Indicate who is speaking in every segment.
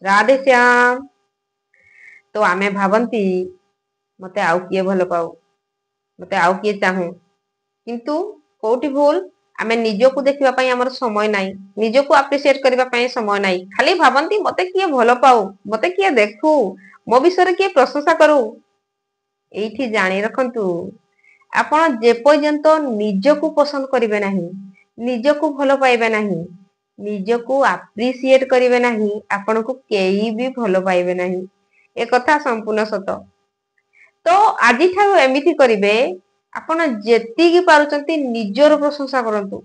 Speaker 1: राधे श्याम। तो आमे भावंती मते आउ किए भल पाऊ, मते आउ किए चाहू, किंतु कोठी भूल आमे निजको देखिबा पई हमर समय नाही, निजको अप्रिशिएट करबा पई समय नाही। खाली भावंती मते किए भल पाऊ, मते किए देखू, मो विषय किए प्रशंसा करू। एठी जानी रखंतु आपण जे पर्यंत निजको पसंद करिवे नाही, निजको भल पाइबे नाही, निजको अप्रिशिएट करिवे नाही, आपनको केही भी भल पाइबे नाही। ए कथा संपूर्ण सत। तो आजि ठाରୁ एमिति करिवे, आपण जेतिकी पारुचंती निजर प्रशंसा करंतु,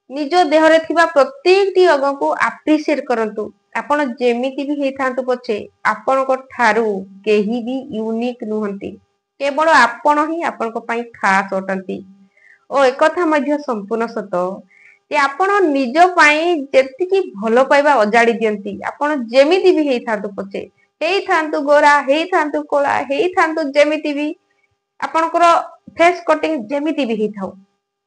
Speaker 1: निज देहरे थिबा प्रत्येकटी अंगको अप्रिशिएट करंतु। आपण जेमिति भी हेइथांतु पछे आपनको ठारू केही भी यूनिक नुहंती, केवल आपण ही आपनको पई खास अटंती। ओ एकथा मध्य संपूर्ण सत जे आपण निज पई जेतिकी भल पाइबा अजाड़ी दियंती। आपण जेमिति भी हेइथांतु पछे, हेइथांतु गोरा, हेइथांतु कोला, हेइथांतु जेमिति भी आपणकर फेस कटिंग जेमिति भी हेइथाउ,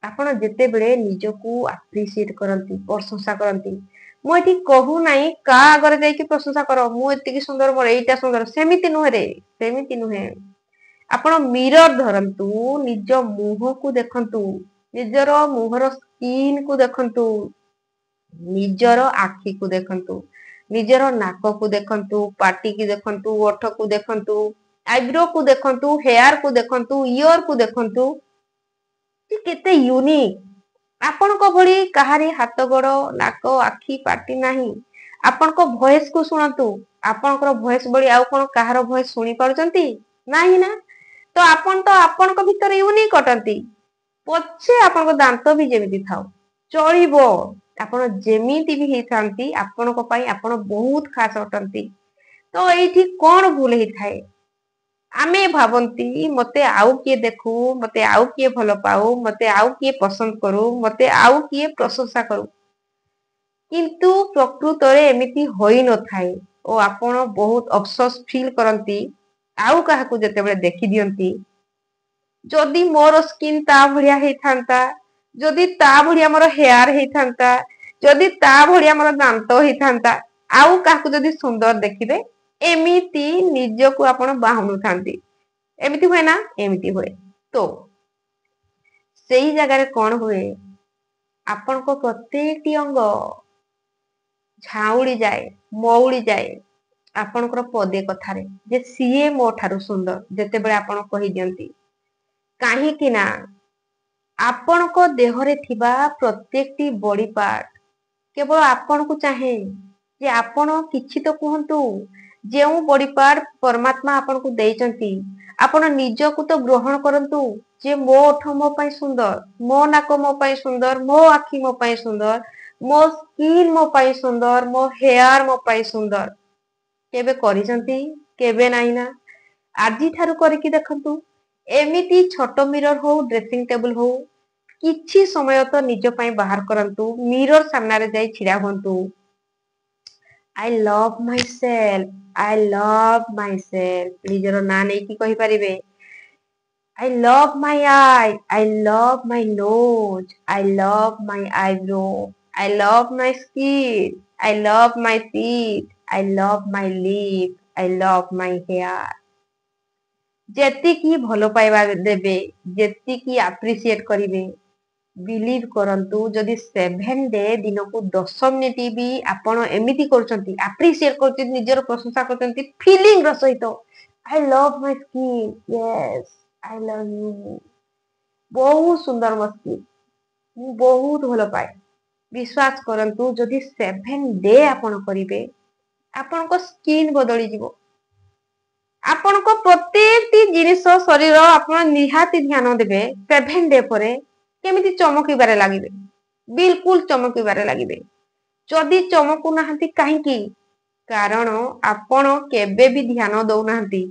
Speaker 1: आपण जेते बेले निजको अप्रिशिएट करंती, प्रशंसा करंती। मु एठी कहू नाही का आगरे जाई कि प्रशंसा करो, मु एतिकी सुंदर, मोर एइटा सुंदर, सेमिति नुहे रे, सेमिति नुहे। आपण मिरर धरंतु, निज मुह को देखंतु, निजर मुहर स्किन को देखंतु, निजर आखि को देखंतु, निजर नाक को देखंतु, पाटी की देखंतु, ओठ को देखंतु, आईब्रो को देखंतु, हेयर को देखंतु, ईयर को देखंतु, कि केते यूनिक। आपनको भली काहारी हाथ गोड़ नाक आखि पाटी नाही। आपनको वॉइस को सुनंतु, आपनकर वॉइस बड़ी आउ कोन काहार वॉइस सुनी पारुचंती नाही ना। तो आपनको भीतर यूनिक अटंती। पछे आपनको दांत भी जेमिति थाउ चलिबो, आपण जेमिति भी हेइथांती, आपनको पई आपण बहुत खास अटंती। तो एठी कोन भूल हेइ थाए, आमे भावंती मते आउ किए देखू, मते आउ किए भल पाऊ, मते आउ किए पसंद करू, मते आउ किए प्रशंसा करू, किंतु प्रकृत रे एमिति होई न थाए। ओ आपण बहुत अफसोस फील करंती आउ काहाकू जेतेबेले देखि दियंती। जदि मोर स्किन ता भड़िया हेइथांता, जदि ता भड़िया मोर हेयर हेइथांता, जदि ता भड़िया मोर दांत हेइथांता, आउ काहाकू जदि सुंदर देखिबे, एमिति निजको आपण बाहुनु थांती। एमिति हुए ना, एमिति हुए। तो सेही जगह रे कोन हुए, आपनको प्रत्येकटी अंग झाउड़ी जाए, मौड़ी जाए आपनकर पदे कथारे जे सीए मो ठारू सुंदर, जेतेबेले आपण कहि दियंती। काहीकि ना आपनको देहरे थिबा प्रत्येकटी बॉडी पार्ट केवल आपण को चाहे जे आपण किछि तो कहंतु, जेउ बॉडी पार्ट परमात्मा आपण को देइचंती, आपण निजको तो ग्रहण करंतु जे मो ओठ मो पई सुंदर, मो नाक मो पई सुंदर, मो आखि मो पई सुंदर, मो स्किन मो पई सुंदर, मो हेयर मो पई सुंदर। केबे करिसंती, केबे नाही ना। आजि ठारू करिकि देखंतु, एमिति छोट मिरर हो, ड्रेसिंग टेबल हो, किछि समय तो निज पई बाहर करंतु, मिरर सामने रे जाई छिड़ा हुंतु। I love myself, I love myself, निजर ना नै कि कहि परिबे। I love my eye, I love my nose, I love my eyebrow, I love my skin, I love my teeth, I love my lip, I love my hair. जेतिकी भल पाइबा देबे, जेतिकी अप्रिशिएट करिवे, बिलीव करंतु जदि 7 डे दिन को 10 minute भी आपण एमिति करचंती, अप्रिशिएट करचंती, निजर प्रशंसा करचंती फीलिंग र सहित, I love my skin, yes I love you, बहुत सुंदर मो स्किन, मु बहुत भल पाए। विश्वास करंतु जदि 7 डे आपण करिवे, आपनको स्किन बदली जिवो। आपनको प्रत्येकटी जिनिस शरीर आपण निहाती ध्यान देबे। 7 डे परे केमिति चमकिबारे लागिबे, बिल्कुल चमकिबारे लागिबे। जदि चमकु नाहंती काहेकि, कारण आपण केबे भी ध्यान दउ नाहंती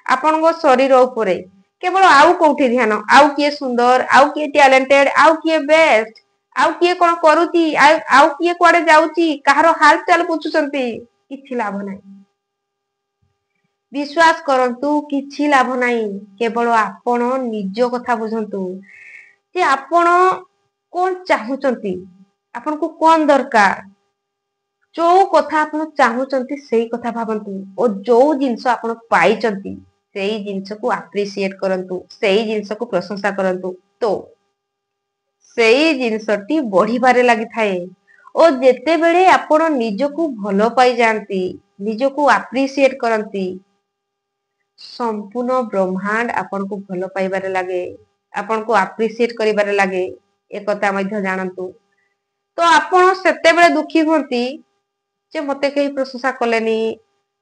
Speaker 1: आपनको शरीर उपरे, केवल आउ कोठी ध्यान, आउ किए सुंदर, आउ किए टैलेंटेड, आउ किए बेस्ट, आउ किए कोन करूची, आउ किए कुआडे जाउची, काहारो हाल चाल पुछुचंती, किछि लाभ नाही। विश्वास करंतु किछि लाभ नाही। केवल आपण निज कथा बुझंतु जे आपण कोन चाहुचंती, आपनको कोन दरकार। जो कथा आप चाहूचंती सेई कथा भाबंतु और जो जिंस आपण पाइचंती सेई जिंस को अप्रिशिएट करंतु सेई जिंस को प्रशंसा करंतु तो सेई जिंसटी बढ़िबारे लागि थाए और जेते बेले आपण निजको भलो पाई जानती निजको अप्रिशिएट करंती संपूर्ण ब्रह्मांड आपण को भलो पाइबारे लागे आपण को अप्रिशिएट करिबारे लागे ए कथा मध्य जानंतु तो आपण सेते बेले दुखी होंती जे मते केही प्रशंसा कलेनी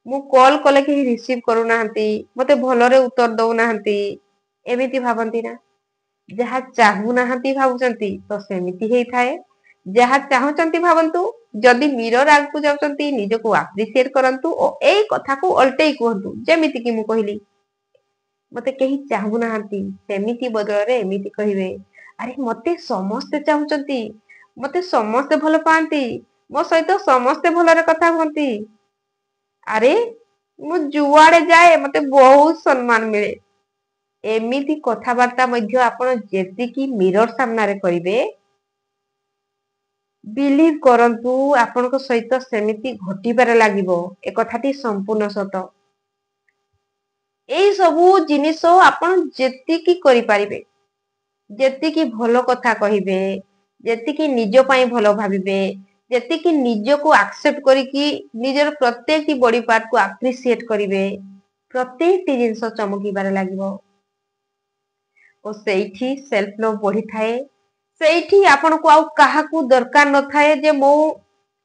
Speaker 1: मु कॉल कले केही रिसीव करू नाहंती मते भलरे उत्तर दउ नाहंती एमिति भाबंती ना जहा चाहू नाहंती भाबुचंती तो सेमिति हेई थाए जहा चाहूचंती भाबंतु जदि मिरर आगु जाउचंती निजको अप्रिशिएट करंतु ओ एई कथा को अल्टेई कहंतु जेमिति कि मु कहिली मते केही चाहू नाहंती सेमिति बदलरे एमिति कहिबे अरे मते समस्ते चाहूचंती मते समस्ते भलो पांती मो सहित समस्ते भलरे कथा हुंती अरे मु जुआड़े जाए मते बहुत सम्मान मिले एमिति कथाबार्ता मध्य आपण जेतिकी मिरर सामना रे करिवे बिलीव करंतु आपण को सहित सेमिति घटिबारे लागिवो ए कथाटी संपूर्ण सत एई सबु जिनिस आपण जेतिकी करि पारिबे जेतिकी भलो कथा कहिबे जेतिकी निज पई भलो भाबिबे जेतिकी निजको एक्सेप्ट करिकी निजर प्रत्येक बॉडी पार्ट को अप्रिशिएट करिवे प्रत्येक जिनिस चमकीबारे लागिवो ओ सेठी सेल्फ लव बढ़ी थाए सेठी आपण को आउ काहाकू दरकार न थाए जे मो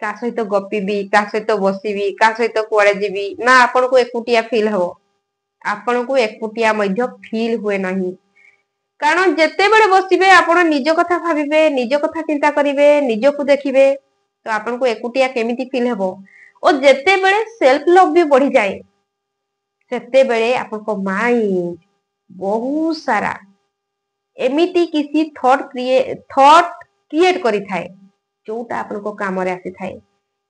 Speaker 1: का सहित गपीबी का सहित बसीबी का सहित कुआडे जीबी ना आपण को एकुटिया फील हो आपण को एकुटिया मध्य फील हुए नहीं कारण जेते बेले बसिबे आपण निज कथा भाबिबे निज कथा चिंता करिवे निज को देखिबे तो आपण को एकुटिया केमिति फील हेबो और जेते बेले सेल्फ लव भी बढ़ी जाए सेते बेले आपण को माइंड बहुत सारा एमिति किसी थॉट क्रिएट करि थाए जोटा आपण को काम रे आसी थाए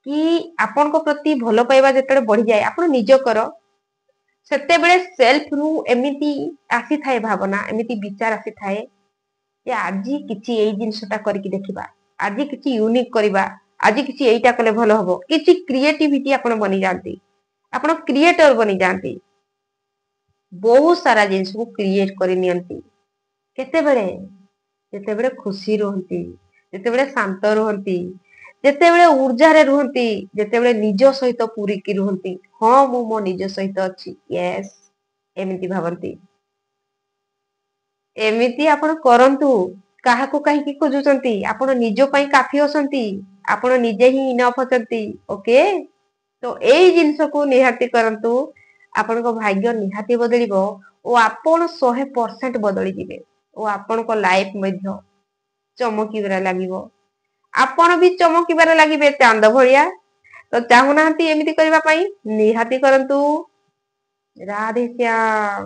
Speaker 1: कि आपण को प्रति भलो पाइबा जेतडे बढ़ी जाए आपण निज कर सेते बेले सेल्फ रु एमिति आसी थाए भावना एमिति विचार आसी थाए जे आजी किछि एई जिंसटा करके देखिबा आजी किछि यूनिक करिबा आजी किछि एइटा कले भलो हबो किछि क्रिएटिविटी आपण बनि जानती आपण क्रिएटर बनि जानती बहुत सारा जिंस को क्रिएट करि नियंती केते बेले जेते बेले खुशी रहंती जेते बेले शांत रहंती जेते बेले ऊर्जा रे रहंती जेते बेले निज सहित पूरी की रहंती हां मु मो निज सहित अछि यस एमिति भाबंती एमिति आपण करंतु काहाकू काहे की खोजुचंती आपण निज पई काफी होसंती आपण निजे ही इनफ होचंती ओके तो एई जिंस को निहाती करंतु आपण को भाग्य निहाती बदलिबो ओ आपण 100% बदली जिवे ओ आपण को लाइफ मध्य चमकीबारे लागिवो आपण भी चमकीबारे लागिबे चांद भलिया तो चाहू नाहंती एमिति करबा पई निहाती करंतु राधे श्याम।